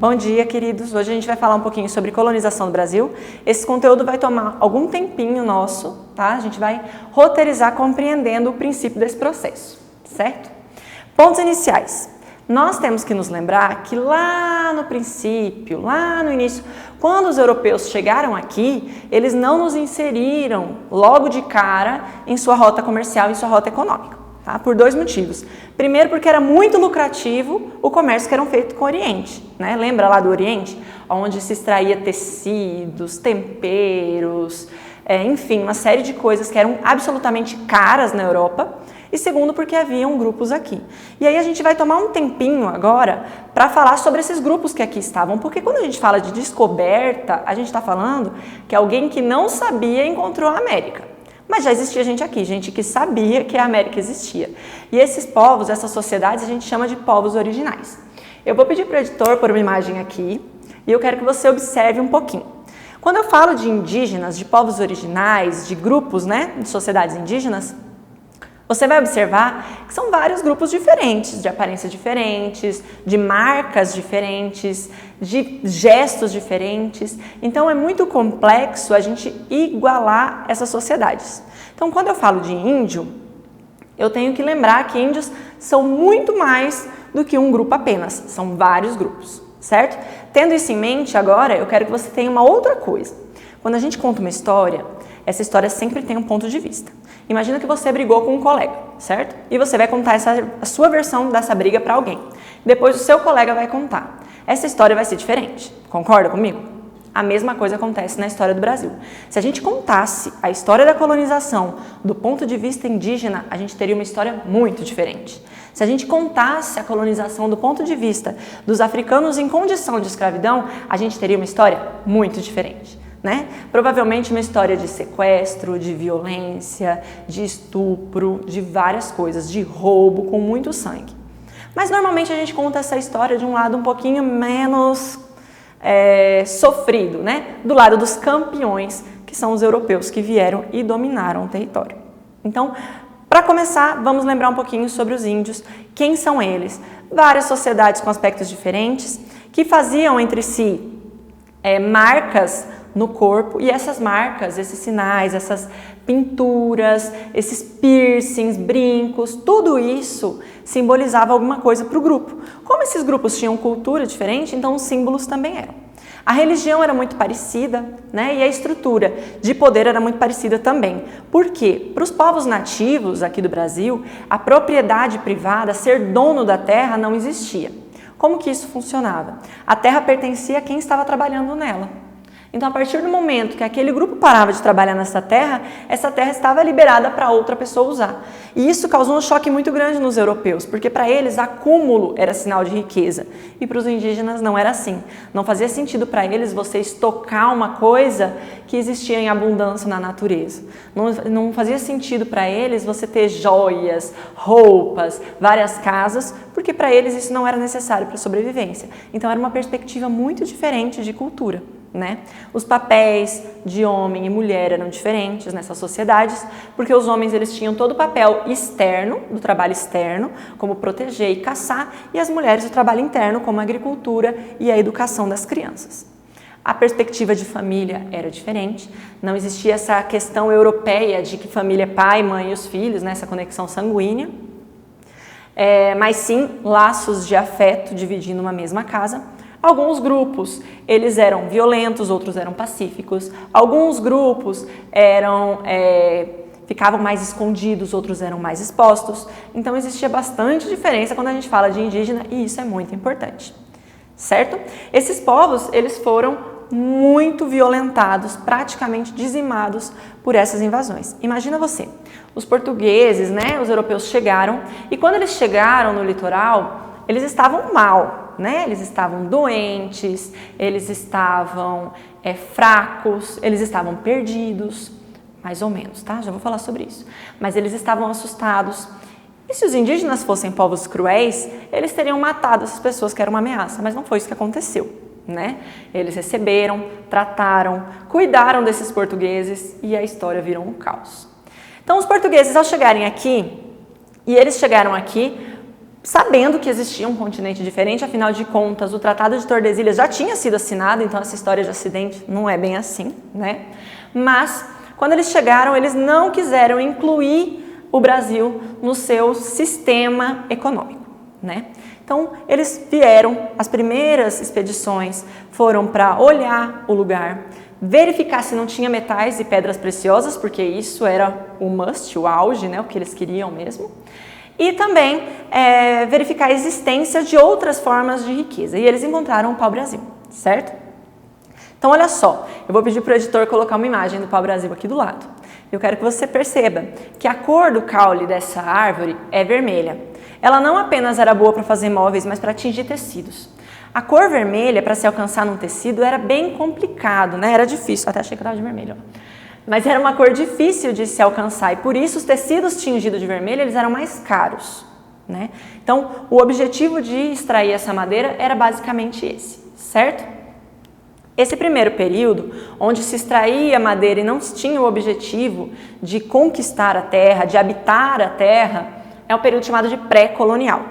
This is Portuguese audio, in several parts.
Bom dia, queridos. Hoje a gente vai falar um pouquinho sobre colonização do Brasil. Esse conteúdo vai tomar algum tempinho nosso, tá? A gente vai roteirizar compreendendo o princípio desse processo, certo? Pontos iniciais. Nós temos que nos lembrar que lá no princípio, lá no início, quando os europeus chegaram aqui, eles não nos inseriram logo de cara em sua rota comercial, em sua rota econômica. Tá? Por dois motivos. Primeiro, porque era muito lucrativo o comércio que era feito com o Oriente. Né? Lembra lá do Oriente? Onde se extraía tecidos, temperos, enfim, uma série de coisas que eram absolutamente caras na Europa. E segundo, porque haviam grupos aqui. E aí a gente vai tomar um tempinho agora para falar sobre esses grupos que aqui estavam. Porque quando a gente fala de descoberta, a gente está falando que alguém que não sabia encontrou a América. Mas já existia gente aqui, gente que sabia que a América existia. E esses povos, essas sociedades, a gente chama de povos originais. Eu vou pedir para o editor pôr uma imagem aqui e eu quero que você observe um pouquinho. Quando eu falo de indígenas, de povos originais, de grupos, né, de sociedades indígenas, você vai observar que são vários grupos diferentes, de aparências diferentes, de marcas diferentes, de gestos diferentes. Então é muito complexo a gente igualar essas sociedades. Então quando eu falo de índio, eu tenho que lembrar que índios são muito mais do que um grupo apenas, são vários grupos, certo? Tendo isso em mente agora, eu quero que você tenha uma outra coisa. Quando a gente conta uma história, essa história sempre tem um ponto de vista. Imagina que você brigou com um colega, certo? E você vai contar a sua versão dessa briga para alguém. Depois o seu colega vai contar. Essa história vai ser diferente. Concorda comigo? A mesma coisa acontece na história do Brasil. Se a gente contasse a história da colonização do ponto de vista indígena, a gente teria uma história muito diferente. Se a gente contasse a colonização do ponto de vista dos africanos em condição de escravidão, a gente teria uma história muito diferente. Né? Provavelmente uma história de sequestro, de violência, de estupro, de várias coisas, de roubo com muito sangue. Mas normalmente a gente conta essa história de um lado um pouquinho menos sofrido, né? Do lado dos campeões, que são os europeus que vieram e dominaram o território. Então, para começar, vamos lembrar um pouquinho sobre os índios. Quem são eles? Várias sociedades com aspectos diferentes, que faziam entre si marcas no corpo, e essas marcas, esses sinais, essas pinturas, esses piercings, brincos, tudo isso simbolizava alguma coisa para o grupo. Como esses grupos tinham cultura diferente, então os símbolos também eram. A religião era muito parecida, né? E a estrutura de poder era muito parecida também. Por quê? Para os povos nativos aqui do Brasil, a propriedade privada, ser dono da terra, não existia. Como que isso funcionava? A terra pertencia a quem estava trabalhando nela. Então, a partir do momento que aquele grupo parava de trabalhar nessa terra, essa terra estava liberada para outra pessoa usar. E isso causou um choque muito grande nos europeus, porque para eles acúmulo era sinal de riqueza. E para os indígenas não era assim. Não fazia sentido para eles você estocar uma coisa que existia em abundância na natureza. Não fazia sentido para eles você ter joias, roupas, várias casas, porque para eles isso não era necessário para a sobrevivência. Então, era uma perspectiva muito diferente de cultura. Né? Os papéis de homem e mulher eram diferentes nessas sociedades, porque os homens eles tinham todo o papel externo, do trabalho externo, como proteger e caçar, e as mulheres o trabalho interno, como a agricultura e a educação das crianças. A perspectiva de família era diferente, não existia essa questão europeia de que família é pai, mãe e os filhos, né? Essa conexão sanguínea, mas sim laços de afeto dividindo uma mesma casa. Alguns grupos, eles eram violentos, outros eram pacíficos. Alguns grupos ficavam mais escondidos, outros eram mais expostos. Então, existia bastante diferença quando a gente fala de indígena e isso é muito importante, certo? Esses povos, eles foram muito violentados, praticamente dizimados por essas invasões. Imagina você, os portugueses, né, os europeus chegaram e quando eles chegaram no litoral, eles estavam mal. Né? Eles estavam doentes, eles estavam fracos, eles estavam perdidos, mais ou menos, tá? Já vou falar sobre isso. Mas eles estavam assustados. E se os indígenas fossem povos cruéis, eles teriam matado essas pessoas que eram uma ameaça, mas não foi isso que aconteceu, né? Eles receberam, trataram, cuidaram desses portugueses e a história virou um caos. Então, os portugueses, ao chegarem aqui, e eles chegaram aqui sabendo que existia um continente diferente, afinal de contas, o Tratado de Tordesilhas já tinha sido assinado, então essa história de acidente não é bem assim, né? Mas, quando eles chegaram, eles não quiseram incluir o Brasil no seu sistema econômico, né? Então, eles vieram, as primeiras expedições foram para olhar o lugar, verificar se não tinha metais e pedras preciosas, porque isso era o must, o auge, né, o que eles queriam mesmo. E também verificar a existência de outras formas de riqueza. E eles encontraram o pau-brasil, certo? Então, olha só, eu vou pedir para o editor colocar uma imagem do pau-brasil aqui do lado. Eu quero que você perceba que a cor do caule dessa árvore é vermelha. Ela não apenas era boa para fazer móveis, mas para atingir tecidos. A cor vermelha, para se alcançar num tecido, era bem complicado, né? Era difícil, até achei que estava de vermelho, ó. Mas era uma cor difícil de se alcançar e por isso os tecidos tingidos de vermelho eles eram mais caros, né? Então, o objetivo de extrair essa madeira era basicamente esse, certo? Esse primeiro período, onde se extraía madeira e não se tinha o objetivo de conquistar a terra, de habitar a terra, é o período chamado de pré-colonial.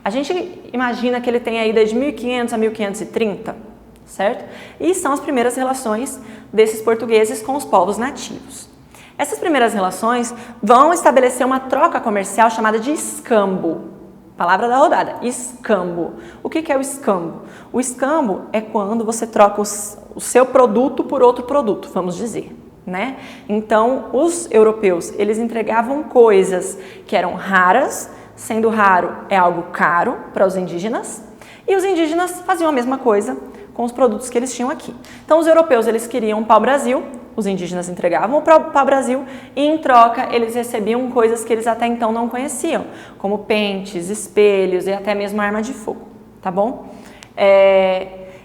A gente imagina que ele tem aí desde 1500 a 1530, certo? E são as primeiras relações desses portugueses com os povos nativos. Essas primeiras relações vão estabelecer uma troca comercial chamada de escambo. Palavra da rodada, escambo. O que é o escambo? O escambo é quando você troca o seu produto por outro produto, vamos dizer, né? Então, os europeus, eles entregavam coisas que eram raras, sendo raro é algo caro para os indígenas, e os indígenas faziam a mesma coisa com os produtos que eles tinham aqui. Então, os europeus, eles queriam um pau-brasil, os indígenas entregavam o pau-brasil e, em troca, eles recebiam coisas que eles até então não conheciam, como pentes, espelhos e até mesmo arma de fogo, tá bom?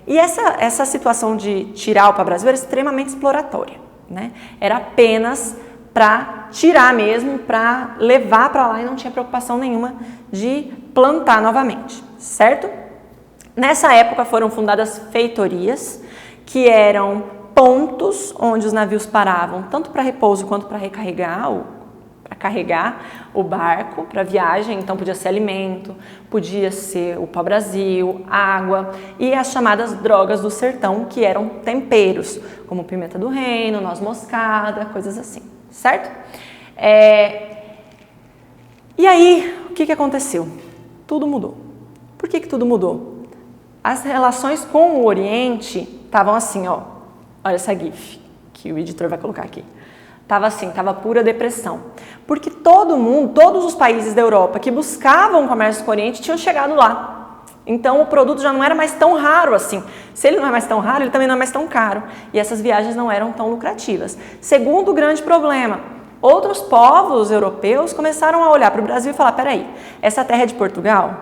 E essa situação de tirar o pau-brasil era extremamente exploratória, né? Era apenas para tirar mesmo, para levar para lá e não tinha preocupação nenhuma de plantar novamente, certo? Nessa época foram fundadas feitorias, que eram pontos onde os navios paravam, tanto para repouso quanto para carregar o barco para viagem. Então podia ser alimento, podia ser o pau-brasil, água e as chamadas drogas do sertão, que eram temperos, como pimenta do reino, noz moscada, coisas assim, certo? E aí, o que aconteceu? Tudo mudou. Por que tudo mudou? As relações com o Oriente estavam assim, ó. Olha essa gif que o editor vai colocar aqui. Estava assim, estava pura depressão. Porque todos os países da Europa que buscavam comércio com o Oriente tinham chegado lá. Então o produto já não era mais tão raro assim. Se ele não é mais tão raro, ele também não é mais tão caro. E essas viagens não eram tão lucrativas. Segundo grande problema, outros povos europeus começaram a olhar para o Brasil e falar, peraí, essa terra é de Portugal?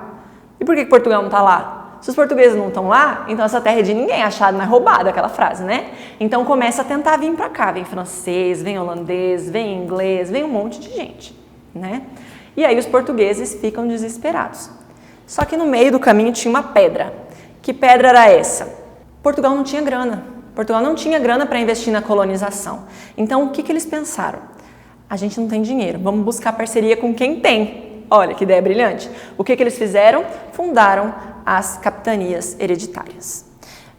E por que Portugal não está lá? Se os portugueses não estão lá, então essa terra é de ninguém, achado, não é roubada, aquela frase, né? Então começa a tentar vir para cá, vem francês, vem holandês, vem inglês, vem um monte de gente, né? E aí os portugueses ficam desesperados. Só que no meio do caminho tinha uma pedra. Que pedra era essa? Portugal não tinha grana. Portugal não tinha grana para investir na colonização. Então o que eles pensaram? A gente não tem dinheiro, vamos buscar parceria com quem tem. Olha que ideia brilhante. O que eles fizeram? Fundaram as capitanias hereditárias.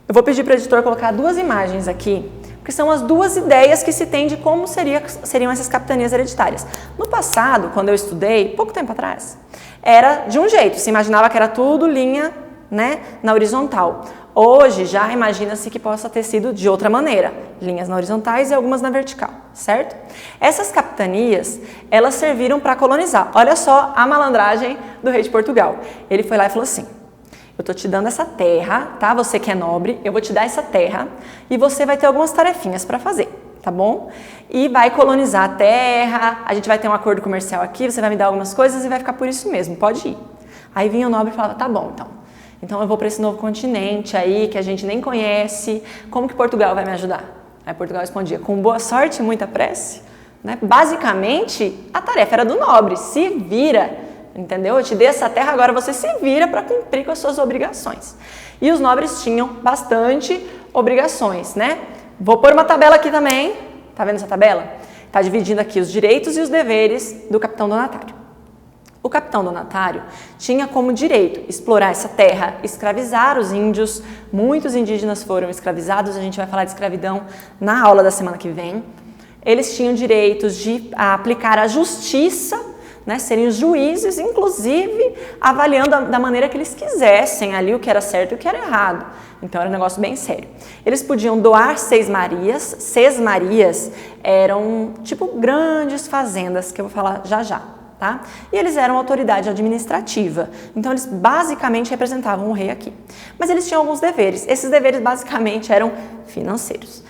Eu vou pedir para o editor colocar duas imagens aqui, porque são as duas ideias que se tem de como seriam essas capitanias hereditárias. No passado, quando eu estudei, pouco tempo atrás, era de um jeito, se imaginava que era tudo linha, né, na horizontal. Hoje já imagina-se que possa ter sido de outra maneira, linhas na horizontais e algumas na vertical, certo? Essas capitanias, elas serviram para colonizar. Olha só a malandragem do rei de Portugal. Ele foi lá e falou assim, eu estou te dando essa terra, tá? Você que é nobre, eu vou te dar essa terra e você vai ter algumas tarefinhas para fazer, tá bom? E vai colonizar a terra, a gente vai ter um acordo comercial aqui, você vai me dar algumas coisas e vai ficar por isso mesmo, pode ir. Aí vinha o nobre e falava, tá bom, então eu vou para esse novo continente aí que a gente nem conhece, como que Portugal vai me ajudar? Aí Portugal respondia, com boa sorte e muita prece, né? Basicamente, a tarefa era do nobre, se vira. Entendeu? Eu te dei essa terra, agora você se vira para cumprir com as suas obrigações. E os nobres tinham bastante obrigações, né? Vou pôr uma tabela aqui também. Tá vendo essa tabela? Tá dividindo aqui os direitos e os deveres do capitão donatário. O capitão donatário tinha como direito explorar essa terra, escravizar os índios, muitos indígenas foram escravizados, a gente vai falar de escravidão na aula da semana que vem. Eles tinham direitos de aplicar a justiça, né, serem os juízes, inclusive avaliando da maneira que eles quisessem ali o que era certo e o que era errado. Então era um negócio bem sério. Eles podiam doar sesmarias. Sesmarias eram tipo grandes fazendas, que eu vou falar já já. Tá? E eles eram autoridade administrativa, então eles basicamente representavam o rei aqui. Mas eles tinham alguns deveres, esses deveres basicamente eram financeiros.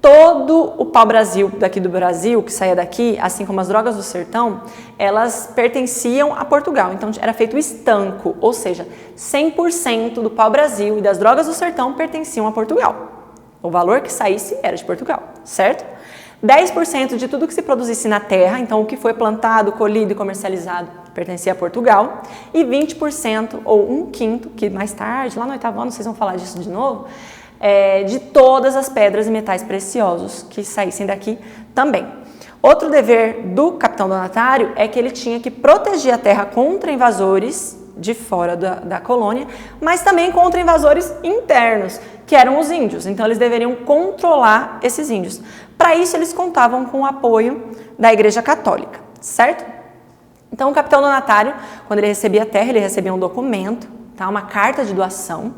Todo o pau-brasil daqui do Brasil, que saía daqui, assim como as drogas do sertão, elas pertenciam a Portugal, então era feito estanco, ou seja, 100% do pau-brasil e das drogas do sertão pertenciam a Portugal. O valor que saísse era de Portugal, certo? 10% de tudo que se produzisse na terra, então o que foi plantado, colhido e comercializado, pertencia a Portugal, e 20% ou 1/5, que mais tarde, lá no 8º ano, vocês vão falar disso de novo, de todas as pedras e metais preciosos que saíssem daqui também. Outro dever do capitão donatário é que ele tinha que proteger a terra contra invasores de fora da colônia, mas também contra invasores internos, que eram os índios. Então eles deveriam controlar esses índios. Para isso eles contavam com o apoio da Igreja Católica, certo? Então o capitão donatário, quando ele recebia a terra, ele recebia um documento, tá? Uma carta de doação,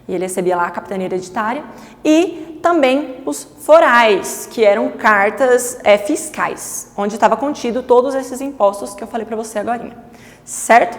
e ele recebia lá a capitania hereditária, e também os forais, que eram cartas fiscais, onde estava contido todos esses impostos que eu falei para você agora, certo?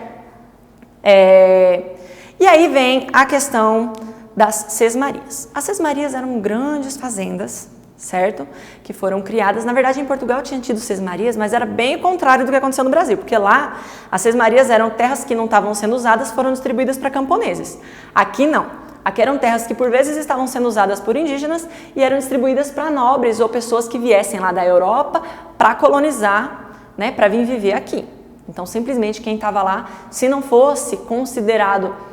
E aí vem a questão das sesmarias. As sesmarias eram grandes fazendas, certo? Que foram criadas, na verdade em Portugal tinha tido sesmarias, mas era bem o contrário do que aconteceu no Brasil, porque lá as sesmarias eram terras que não estavam sendo usadas, foram distribuídas para camponeses. Aqui não. Aqui eram terras que por vezes estavam sendo usadas por indígenas e eram distribuídas para nobres ou pessoas que viessem lá da Europa para colonizar, né, para vir viver aqui. Então simplesmente quem estava lá, se não fosse considerado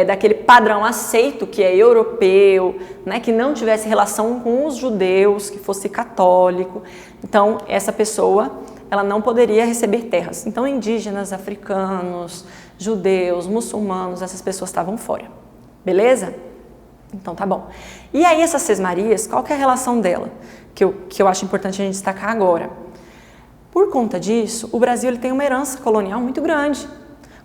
daquele padrão aceito que é europeu, né, que não tivesse relação com os judeus, que fosse católico, então essa pessoa ela não poderia receber terras. Então indígenas, africanos, judeus, muçulmanos, essas pessoas estavam fora. Beleza? Então tá bom. E aí essas sesmarias, qual que é a relação dela? Que eu acho importante a gente destacar agora. Por conta disso, o Brasil ele tem uma herança colonial muito grande.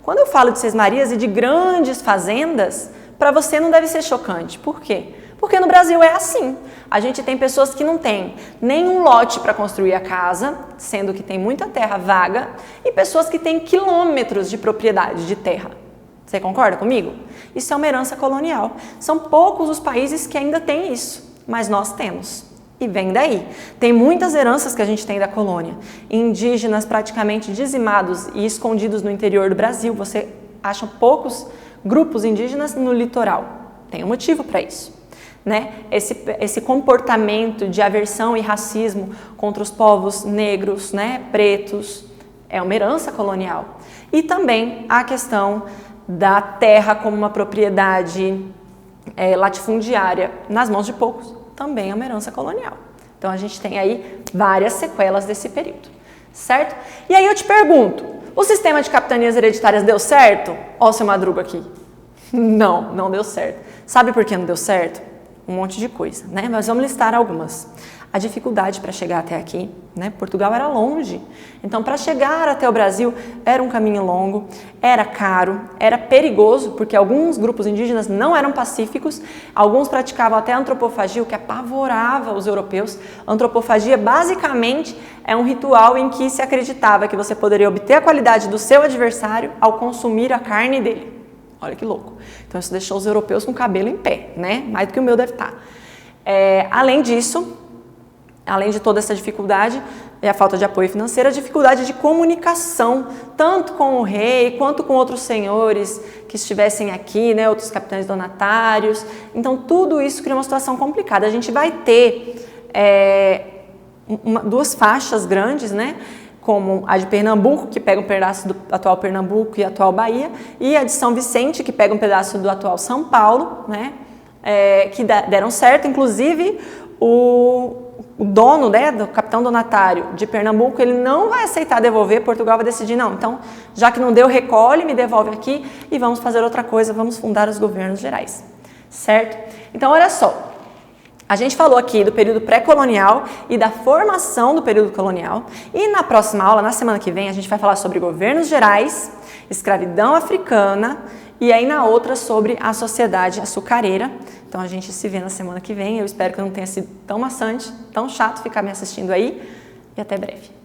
Quando eu falo de sesmarias e de grandes fazendas, para você não deve ser chocante. Por quê? Porque no Brasil é assim. A gente tem pessoas que não têm nenhum lote para construir a casa, sendo que tem muita terra vaga, e pessoas que têm quilômetros de propriedade de terra. Você concorda comigo? Isso é uma herança colonial. São poucos os países que ainda têm isso, mas nós temos. E vem daí. Tem muitas heranças que a gente tem da colônia. Indígenas praticamente dizimados e escondidos no interior do Brasil. Você acha poucos grupos indígenas no litoral. Tem um motivo para isso. Né? Esse comportamento de aversão e racismo contra os povos negros, né, pretos, é uma herança colonial. E também a questão da terra como uma propriedade latifundiária nas mãos de poucos, também é uma herança colonial. Então a gente tem aí várias sequelas desse período, certo? E aí eu te pergunto, o sistema de capitanias hereditárias deu certo? Ó o seu Madruga aqui. Não, não deu certo. Sabe por que não deu certo? Um monte de coisa, né? Mas vamos listar algumas. A dificuldade para chegar até aqui, né? Portugal era longe, então para chegar até o Brasil era um caminho longo, era caro, era perigoso, porque alguns grupos indígenas não eram pacíficos, alguns praticavam até antropofagia, o que apavorava os europeus. Antropofagia basicamente é um ritual em que se acreditava que você poderia obter a qualidade do seu adversário ao consumir a carne dele. Olha que louco. Então isso deixou os europeus com o cabelo em pé, né? Mais do que o meu deve estar. Além disso, além de toda essa dificuldade e a falta de apoio financeiro, a dificuldade de comunicação, tanto com o rei quanto com outros senhores que estivessem aqui, né, outros capitães donatários. Então, tudo isso cria uma situação complicada. A gente vai ter duas faixas grandes, né, como a de Pernambuco, que pega um pedaço do atual Pernambuco e atual Bahia, e a de São Vicente, que pega um pedaço do atual São Paulo, né, que deram certo. Inclusive, o o dono, né, do capitão donatário de Pernambuco, ele não vai aceitar devolver, Portugal vai decidir, não, então, já que não deu, recolhe, me devolve aqui e vamos fazer outra coisa, vamos fundar os governos gerais, certo? Então, olha só, a gente falou aqui do período pré-colonial e da formação do período colonial, e na próxima aula, na semana que vem, a gente vai falar sobre governos gerais, escravidão africana, e aí na outra sobre a sociedade açucareira. Então a gente se vê na semana que vem. Eu espero que não tenha sido tão maçante, tão chato ficar me assistindo aí. E até breve.